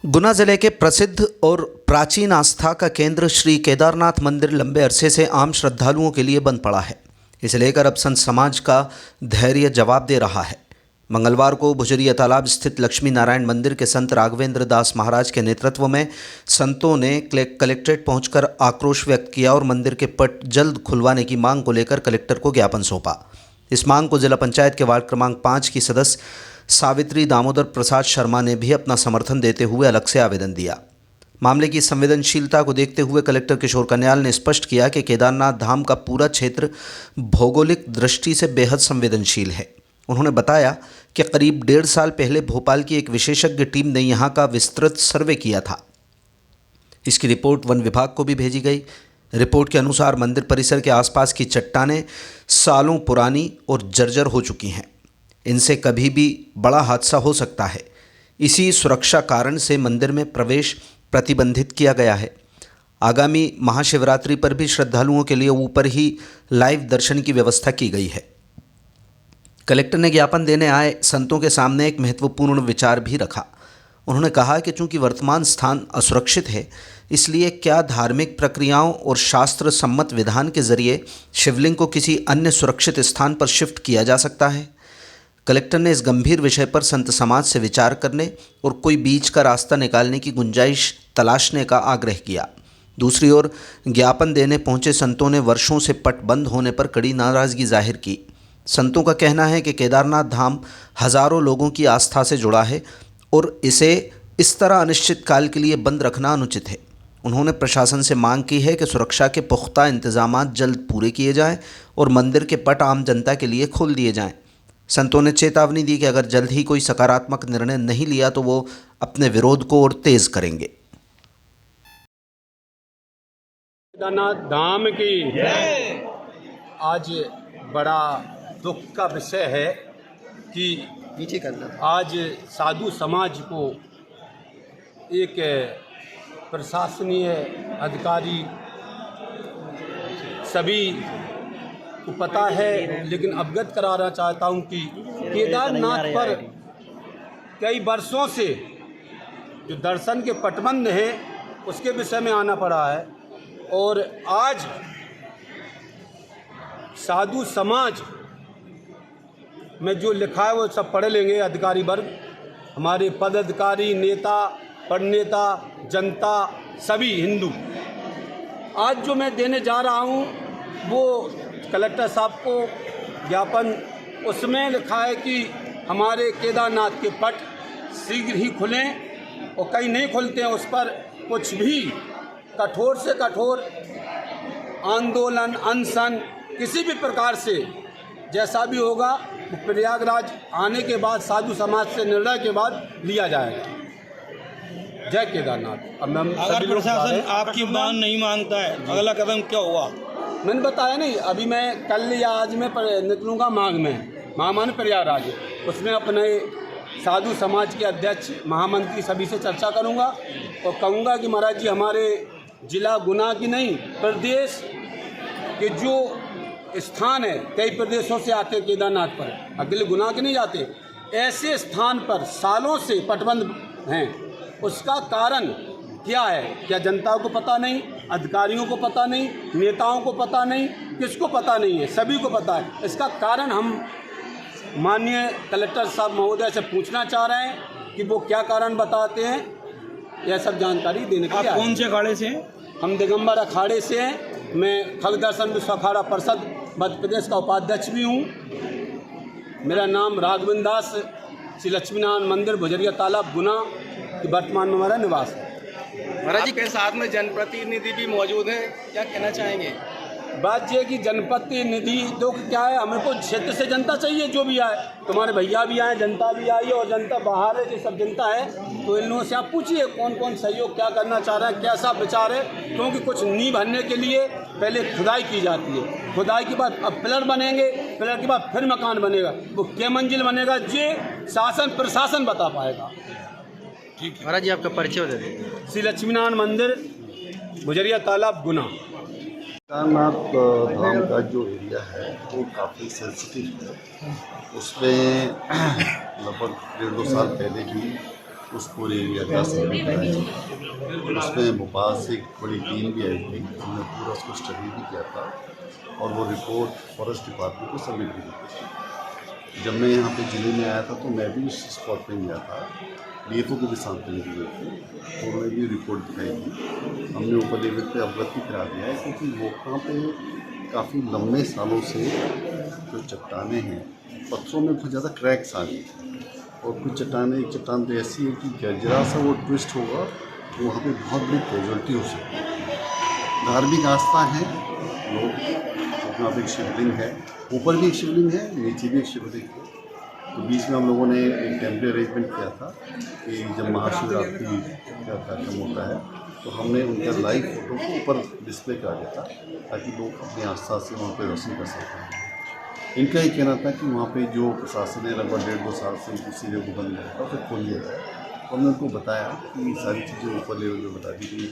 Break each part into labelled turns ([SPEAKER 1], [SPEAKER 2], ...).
[SPEAKER 1] गुना जिले के प्रसिद्ध और प्राचीन आस्था का केंद्र श्री केदारनाथ मंदिर लंबे अरसे से आम श्रद्धालुओं के लिए बंद पड़ा है। इसे लेकर अब संत समाज का धैर्य जवाब दे रहा है। मंगलवार को भुजरिया तालाब स्थित लक्ष्मी नारायण मंदिर के संत राघवेंद्र दास महाराज के नेतृत्व में संतों ने कलेक्ट्रेट पहुंचकर आक्रोश व्यक्त किया और मंदिर के पट जल्द खुलवाने की मांग को लेकर कलेक्टर को ज्ञापन सौंपा। इस मांग को जिला पंचायत के वार्ड क्रमांक 5 की सदस्य सावित्री दामोदर प्रसाद शर्मा ने भी अपना समर्थन देते हुए अलग से आवेदन दिया। मामले की संवेदनशीलता को देखते हुए कलेक्टर किशोर कन्याल ने स्पष्ट किया कि केदारनाथ धाम का पूरा क्षेत्र भौगोलिक दृष्टि से बेहद संवेदनशील है। उन्होंने बताया कि करीब 1.5 साल पहले भोपाल की एक विशेषज्ञ टीम ने यहां का विस्तृत सर्वे किया था। इसकी रिपोर्ट वन विभाग को भी भेजी गई। रिपोर्ट के अनुसार मंदिर परिसर के आसपास की चट्टानें सालों पुरानी और जर्जर हो चुकी हैं। इनसे कभी भी बड़ा हादसा हो सकता है। इसी सुरक्षा कारण से मंदिर में प्रवेश प्रतिबंधित किया गया है। आगामी महाशिवरात्रि पर भी श्रद्धालुओं के लिए ऊपर ही लाइव दर्शन की व्यवस्था की गई है। कलेक्टर ने ज्ञापन देने आए संतों के सामने एक महत्वपूर्ण विचार भी रखा। उन्होंने कहा कि चूंकि वर्तमान स्थान असुरक्षित है, इसलिए क्या धार्मिक प्रक्रियाओं और शास्त्र सम्मत विधान के जरिए शिवलिंग को किसी अन्य सुरक्षित स्थान पर शिफ्ट किया जा सकता है। कलेक्टर ने इस गंभीर विषय पर संत समाज से विचार करने और कोई बीच का रास्ता निकालने की गुंजाइश तलाशने का आग्रह किया। दूसरी ओर ज्ञापन देने पहुंचे संतों ने वर्षों से पट बंद होने पर कड़ी नाराजगी जाहिर की। संतों का कहना है कि केदारनाथ धाम हजारों लोगों की आस्था से जुड़ा है और इसे इस तरह अनिश्चित काल के लिए बंद रखना अनुचित है। उन्होंने प्रशासन से मांग की है कि सुरक्षा के पुख्ता इंतजामात जल्द पूरे किए जाएं और मंदिर के पट आम जनता के लिए खोल दिए जाएं। संतों ने चेतावनी दी कि अगर जल्द ही कोई सकारात्मक निर्णय नहीं लिया तो वो अपने विरोध को और तेज करेंगे।
[SPEAKER 2] केदारनाथ धाम की आज बड़ा दुख का विषय है कि आज साधु समाज को एक प्रशासनीय अधिकारी सभी को पता है, लेकिन अवगत कराना चाहता हूं कि केदारनाथ पर कई वर्षों से जो दर्शन के पटबंध हैं उसके विषय में आना पड़ा है और आज साधु समाज में जो लिखा है वो सब पढ़ लेंगे अधिकारी वर्ग, हमारे पदाधिकारी, नेता, पढ़नेता, जनता, सभी हिंदू। आज जो मैं देने जा रहा हूँ वो कलेक्टर साहब को ज्ञापन, उसमें लिखा है कि हमारे केदारनाथ के पट शीघ्र ही खुलें और कई नहीं खुलते हैं, उस पर कुछ भी कठोर से कठोर आंदोलन, अनशन, किसी भी प्रकार से जैसा भी होगा वो प्रयागराज आने के बाद साधु समाज से निर्णय के बाद लिया जाएगा। जय केदारनाथ। अब
[SPEAKER 3] अगर प्रशासन आपकी मांग नहीं मानता है, अगला कदम क्या हुआ?
[SPEAKER 2] मैंने बताया नहीं, अभी मैं कल या आज में निकलूँगा मांग में, महामान प्रयागराज, उसमें अपने साधु समाज के अध्यक्ष, महामंत्री सभी से चर्चा करूँगा और कहूँगा कि महाराज जी हमारे जिला गुना की नहीं, प्रदेश के जो स्थान है, कई प्रदेशों से आते केदारनाथ पर, अकेले गुना के नहीं जाते, ऐसे स्थान पर सालों से पटबंध हैं। उसका कारण क्या है? क्या जनता को पता नहीं, अधिकारियों को पता नहीं, नेताओं को पता नहीं, किसको पता नहीं है? सभी को पता है। इसका कारण हम माननीय कलेक्टर साहब महोदय से पूछना चाह रहे हैं कि वो क्या कारण बताते हैं। यह सब जानकारी देने के लिए।
[SPEAKER 3] आप कौन से अखाड़े से हैं?
[SPEAKER 2] हम दिगंबर अखाड़े से हैं। मैं खग दर्शन विश्व अखाड़ा परिषद मध्य प्रदेश का उपाध्यक्ष भी हूँ। मेरा नाम राघवेंद्र दास, श्री लक्ष्मीनारायण मंदिर भुजरिया तालाब गुना, वर्तमान में हमारा निवास है।
[SPEAKER 4] महाराज जी के साथ में जनप्रतिनिधि भी मौजूद हैं, क्या कहना चाहेंगे?
[SPEAKER 2] बात यह कि जनप्रतिनिधि तो क्या है, हमें को क्षेत्र से जनता चाहिए जो भी आए। तुम्हारे भैया भी आए, जनता भी आई है और जनता बाहर है, जो सब जनता है, तो इन लोगों से आप पूछिए कौन कौन सहयोग क्या करना चाह रहे हैं, कैसा विचार है। क्योंकि कुछ नींव भरने के लिए पहले खुदाई की जाती है, खुदाई के बाद अब पिलर बनेंगे, पिलर के बाद फिर मकान बनेगा, वो क्या मंजिल बनेगा ये शासन प्रशासन बता पाएगा।
[SPEAKER 4] ठीक है महाराज जी, आपका परिचय बता दें।
[SPEAKER 2] श्री लक्ष्मीनारायण मंदिर भुजरिया तालाब गुना।
[SPEAKER 5] केदारनाथ धाम का जो एरिया है वो काफ़ी सेंसिटिव है। उसमें लगभग 1.5-2 साल पहले ही उस पूरे एरिया का सर्वे कराया जाए। उसमें भोपाल से एक बड़ी टीम भी आई थी, हमने पूरा उसको स्टडी भी किया था और वो रिपोर्ट फॉरेस्ट डिपार्टमेंट को सबमिट भी की थी। जब मैं यहाँ पे ज़िले में आया था तो मैं भी उस स्पॉट पे गया था, डीएफओ को भी साथ में लिए थे, तो उन्होंने भी रिपोर्ट दिखाई थी। हमने ऊपर लेवल पे अवगत भी करा दिया है, क्योंकि वो वहाँ पे काफ़ी लंबे सालों से जो चट्टानें हैं, पत्थरों में बहुत ज़्यादा क्रैक्स आ गए और कुछ चट्टानें, एक चट्टान तो ऐसी है कि जरा सा वो ट्विस्ट होगा तो वहाँ पे बहुत बड़ी कैजुअल्टी हो सकती है। धार्मिक आस्था है लोग, वहाँ पे एक शिवलिंग है, ऊपर भी एक शिवलिंग है, नीचे भी एक शिवलिंग है। तो बीच में हम लोगों ने एक टेम्परेरी अरेंजमेंट किया था कि जब महाशिवरात्रि का कार्यक्रम होता है तो हमने उनका लाइव फोटो को ऊपर डिस्प्ले करा दिया था, ताकि लोग अपनी आस्था से वहाँ पे रोशन कर सकें। इनका ये कहना था कि वहाँ पे जो प्रशासन है लगभग 1.5-2 साल से उसी जगह को बंद रहता फिर खोल दिया जाए। तो हमने उनको बताया कि सारी चीज़ें ऊपर लेवल पर बता दी गई।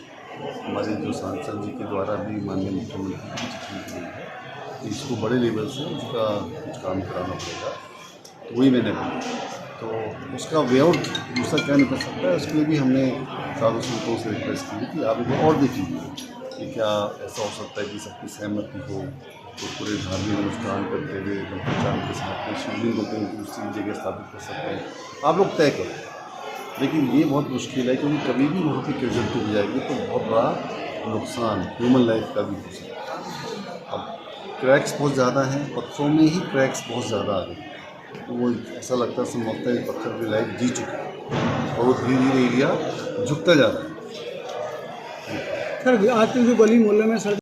[SPEAKER 5] हमारे जो सांसद जी के द्वारा भी माननीय मुख्यमंत्री की चिट्ठी दी है कि इसको बड़े लेवल से उसका कुछ काम कराना पड़ेगा, तो वही मैंने बोला। तो उसका वे आउट दूसरा क्या नहीं कर सकता है, उसके लिए भी हमने साधु संतों से रिक्वेस्ट की कि आप इनको और देखिए कि क्या ऐसा हो सकता है कि सबकी सहमति हो तो पूरे धार्मिक अनुष्ठान करते हुए पंचांग के साथ में शिवलिंग को कहीं दूसरी जगह स्थापित कर सकते हैं, आप लोग तय करो। लेकिन ये बहुत मुश्किल है, क्योंकि कभी भी वहाँ की कैजुअल्टी हो जाएगी तो बहुत बड़ा नुकसान ह्यूमन लाइफ का भी हो सकता है। अब क्रैक्स बहुत ज़्यादा हैं, पत्थरों में ही क्रैक्स बहुत ज़्यादा आ गए, तो वो ऐसा लगता है समझता है पत्थर की लाइफ जी चुका है और वो धीरे धीरे एरिया झुकता जा रहा है।
[SPEAKER 6] सर आजकल जो गली मोहल्ले में सर